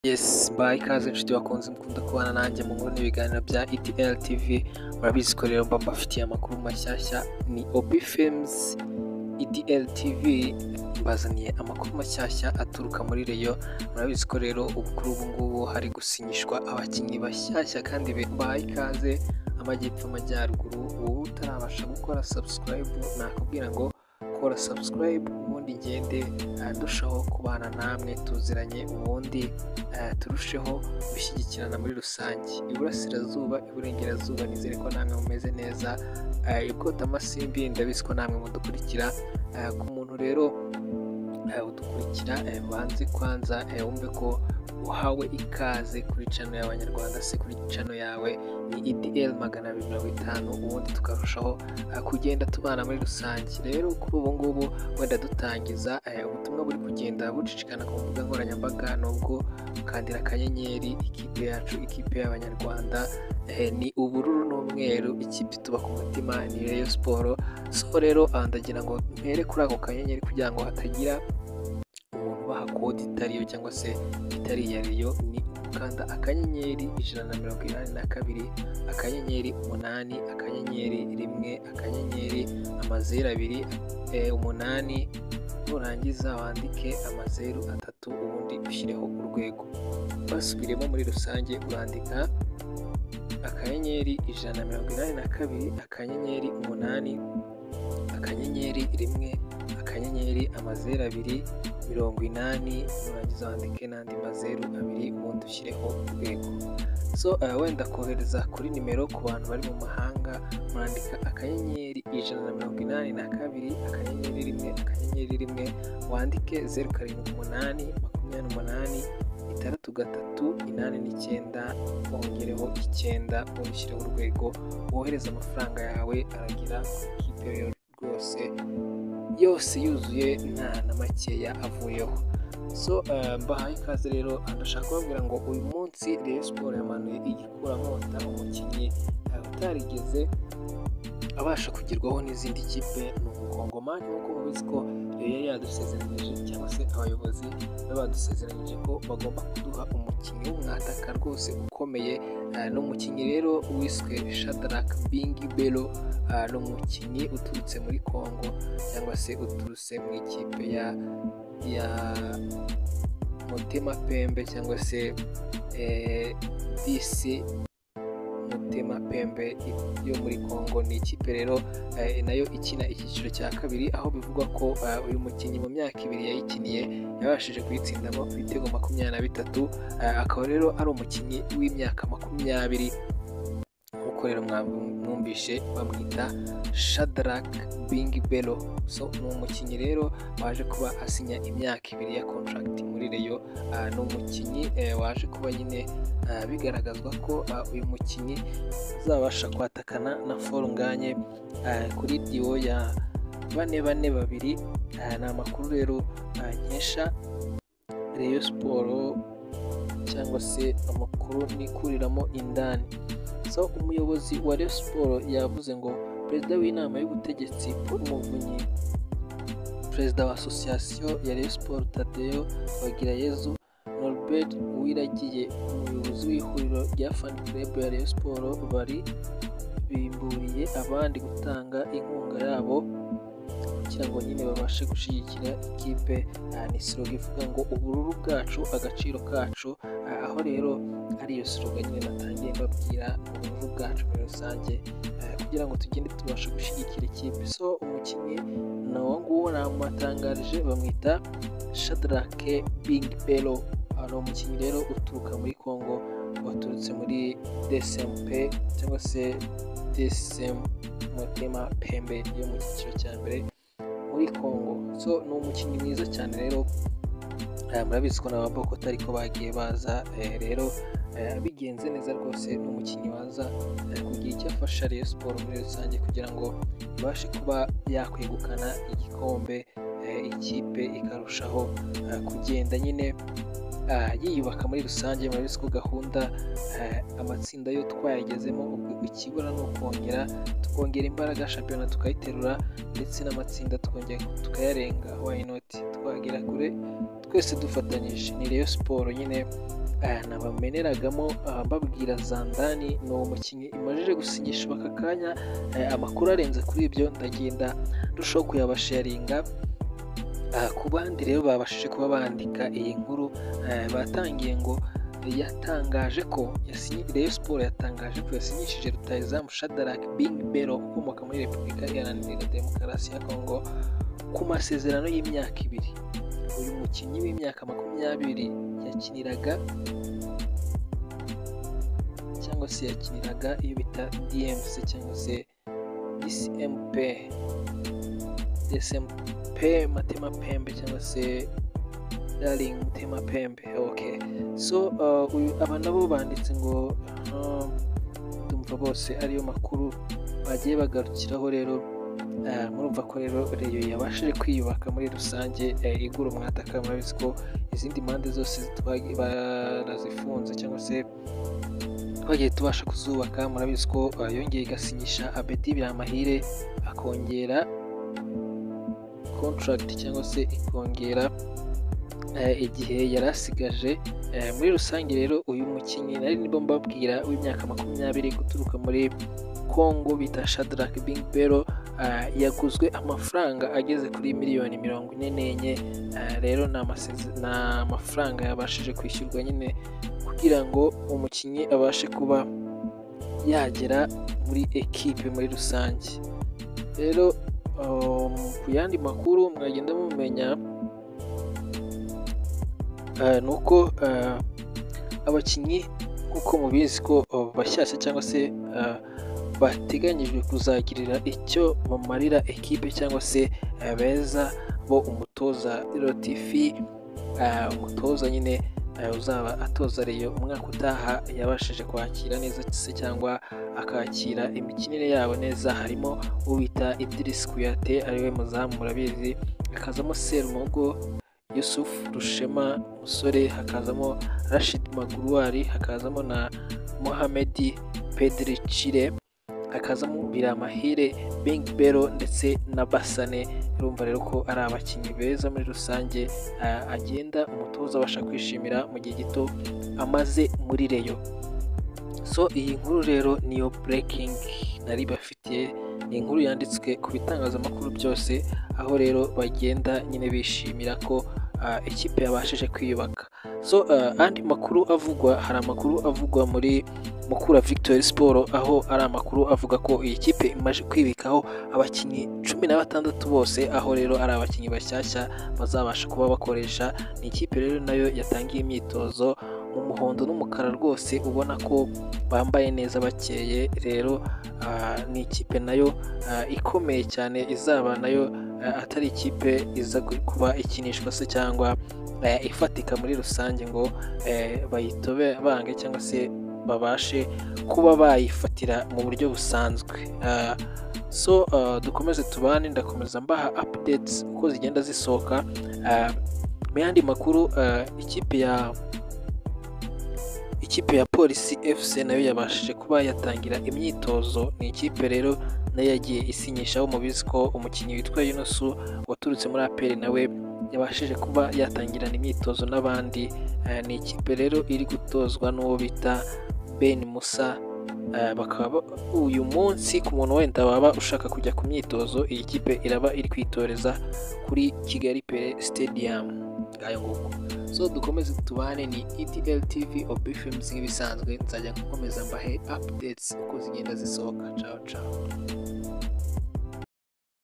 Yes, bayi ikaze inshuti bakunze mukunda kubana nanjye mu nkuru n'ibiganiro bya ETL TV. Murabizi ko rero mba mbafitiye amakuru mashyashya, ni Obi Films. ETL TV mbazaniye amakuru mashyashya aturuka muri Rayon. Murabizi ko rero ubu kuri ubu ngubu hari gusinyishwa abakinnyi bashyashya kandi bayi ikaze amajyepfo amajyaruguru. Wowe utarabasha gukora subscribe nakubwira ngo kora subscribe ubundi ngende dushaho kubana namwe tuziranye, ubundi turusheho gushyigikirana muri rusange. Iburasirazuba, iburengerazuba, nizere ko namwe mumeze neza. Ikota amasimbi ndabizi ko namwe mudukurikira. Ku muntu rero udukurikira banze kwanza wumve ko uhawe ikaze kuri channel y'abanyarwanda, se kuri channel yawe ni EDL 250, ubundi tukarushaho kugenda tubana muri rusange. Rero kuri ubu ngubu wenda dutangiza ubutumwa buri kugenda bucicikana ku mbuga nkoranyambaga, nubwo ukandira akanyenyeri ikipe yacu, ikipe y'abanyarwanda ni ubururu n'umweru, ikipe tuba ku mutima ni Rayon Sport. So rero ndagira ngo mpere kuri ako kanyenyeri kugira ngo hatagira umuntu baha kode itariyo cyangwa se itari iya Rayon. Ni ukanda akanyenyeri 182 akanyenyeri 8 akanyenyeri 1 akanyenyeri 2 nurangiza wandike 3 ubundi ushyireho urwego. Basubiremo muri rusange urandika akanyenyeri 182 akanyenyeri 8 akanyenyeri 1 akanyenyeri 280, nurangiza wandike n'andi 2 ubundi ushyireho urwego. So wenda kohereza kuri nimero ku bantu bari mu mahanga, murandika akanyenyeri 182 akanyenyeri 1 akanyenyeri 1 wandike 078 638 wongereho 9 ushyireho urwego, wohereza amafaranga yawe aragira ikipe rwose yose yuzuye nta na makeya avuyeho. So mbahaye ikaze rero, ndashaka kubabwira ngo uyu munsi Rayon Sport yamanuye igikurankota umukinnyi utarigeze abasha kugerwaho n'izindi kipe, ni umukongomani. nk'uko mubizi ko yari yadusezeranyije cyangwa se abayobozi baba badusezeranyije ko bagomba kuduha umukinnyi w'umwataka rwose ukomeye. N'umukinnyi rero wiswe Shadrack Bingi Bello, n'umukinnyi uturutse muri Congo cyangwa se uturutse mu ikipe ya Motema Pembe cyangwa se DC Motema Pembe yo muri Congo. Ni ikipe rero nayo ikina icyiciro cya kabiri, aho bivugwa ko uyu mukinnyi mu myaka 2 yayikiniye yabashije kuyitsindamo ibitego 23. Akaba rero ari umukinnyi w'imyaka 20, nk'uko rero mwumvishe bamwita Shadrack Bingi Bello. So ni umukinnyi rero waje kuba asinya imyaka 2 ya contract muri Rayon. Ni umukinnyi waje kuba nyine bigaragazwa ko uyu mukinnyi azabasha kwatakana na Forunganye kuri dio ya 4-2. Ni amakuru rero nkesha Rayon Sport cyangwa se amakuru nikuriramo indani. So umuyobozi wa Rayon Sport yavuze ngo perezida w'inama y'ubutegetsi Paul Muvunyi, perezida wa association ya Rayon Sport Tadeo Bagirayezu, Norbert Uwiragiye, umuyobozi w'ihuriro rya fan club ya Rayon Sport, bari bimburiye abandi gutanga inkunga yabo kugira ngo nyine babashe gushyigikira ikipe. Ni slogan ivuga ngo ubururu bwacu agaciro kacu, aho rero ariyo slogan nyine natangiye mbabwira, ubururu bwacu muri rusange, kugira ngo tugende tubashe gushyigikira ikipe. So umukinnyi nawo nguwo namutangarije bamwita Shadrack Bingi Bello. Ari umukinnyi rero uturuka muri Congo, waturutse muri DSMP cyangwa se DSM Motema Pembe yo mu cyiciro cya mbere muri Congo. So ni umukinnyi mwiza cyane rero, murabizi ko n'ababoko ariko bagiye baza rero bigenze neza rwose. Ni umukinnyi waza kugira icyo afasha Rayon Sport muri rusange kugira ngo ibashe kuba yakwegukana igikombe, ikipe ikarushaho kugenda nyine yiyubaka muri rusange. Murabizi ko gahunda amatsinda yo twayagezemo, ikibura ni tukongera imbaraga, shampiyona tukayiterura ndetse n'amatsinda tukayarenga. Why not twagera kure twese dufatanyije. Ni Rayon Sport nyine nabameneragamo mbabwira Zandani ni umukinnyi imajije gusinyisha aka kanya. Amakuru arenze kuri ibyo ndagenda ndushaho kuyabasharinga ku bandi rero babashije kuba bandika iyi nkuru. Batangiye ngo yatangaje ko Rayon Sports yatangaje ko yasinyishije rutahizamu Shadrack Bing Belo ukomoka muri Repubulika Iharanira Demokarasi ya Kongo ku masezerano y'imyaka 2. Uyu mukinnyi w'imyaka 20 yakiniraga cyangwa se yakiniraga iyo bita DMC cyangwa se DSMP Motema Pembe cyangwa se Darling Motema Pembe. Okay, so aba nabo banditse ngo ndumva bose ariyo makuru bagiye bagarukiraho. Rero murumva ko rero Rayon yabashije kwiyubaka muri rusange, igura umwataka. Murabizi ko izindi mpande zose barazifunze cyangwa se twagiye tubasha kuzubaka. Murabizi ko yongeye igasinyisha Abedi Biramahire akongera contract cyangwa se ikongera igihe yari asigaje. Muri rusange rero uyu mukinnyi nari nibo mbabwira w'imyaka 20 guturuka muri Kongo bita Shadrack Bing Belo yaguzwe amafaranga ageze kuri miliyoni 44. Rero ni amafaranga yabashije kwishyurwa nyine kugira ngo umukinnyi abashe kuba yagera muri ekipe muri rusange. Rero ku yandi makuru mwagenda mumenya nuko abakinnyi nk'uko mubizi ko bashyashya cyangwa se bateganyijwe kuzagirira icyo bamarira ekipe cyangwa se beza bo umutoza Rotifi, umutoza nyine uzaba atoza Rayon umwaka utaha yabashije kwakira neza se cyangwa akakira imikinire yabo neza. Harimo ubita Idris Kuyate ariwe muzamu murabizi, hakazamo Serumogo Yusuf Rushema musore, hakazamo Rashid Magruari, hakazamo na Mohamed Pedricire, hakazamo Biramahire Bing Belo ndetse na Basane. Urumva rero ko ari abakinnyi beza muri rusange agenda umutoza abasha kwishimira mu gihe gito amaze muri Rayon. So iyi nkuru rero niyo breaking nari bafitiye, ni inkuru yanditswe ku bitangazamakuru byose, aho rero bagenda nyine bishimira ko ikipe yabashije kwiyubaka. So andi makuru avugwa, hari amakuru avugwa muri Mukura Victory Sport, aho ari amakuru avuga ko iyi kipe imaze kwibikaho abakinnyi 16 bose, aho rero ari abakinnyi bashyashya bazabasha kuba bakoresha. Ni ikipe rero nayo yatangiye imyitozo mu muhondo n'umukara rwose, ubona ko bambaye neza bakeye. Rero ni ikipe nayo ikomeye cyane, izaba nayo atari ikipe iza kuba ikinishwa se cyangwa ifatika muri rusange ngo bayitobe bange cyangwa se babashe kuba bayifatira mu buryo busanzwe. So dukomeze tubane, ndakomeza mbaha updates uko zigenda zisohoka. Mu yandi makuru ikipe ya Polisi FC nayo yabashije kuba yatangira imyitozo. Ni ikipe rero nayo yagiye isinyishaho, mubizi ko umukinnyi witwa Yunusu waturutse muri APR nawe yabashije kuba yatangirana imyitozo n'abandi. Ni ikipe rero iri gutozwa n'uwo bita Ben Musa. Bakaba uyu munsi ku muntu wenda waba ushaka kujya ku myitozo, iyi kipe iraba iri kwitoreza kuri Kigali Pele Stadium ngayo nguko. So dukomeze tubane, ni ETL TV OB Films nk'ibisanzwe, nzajya gukomeza mbahe updates uko zigenda zisohoka. Ciao ciao.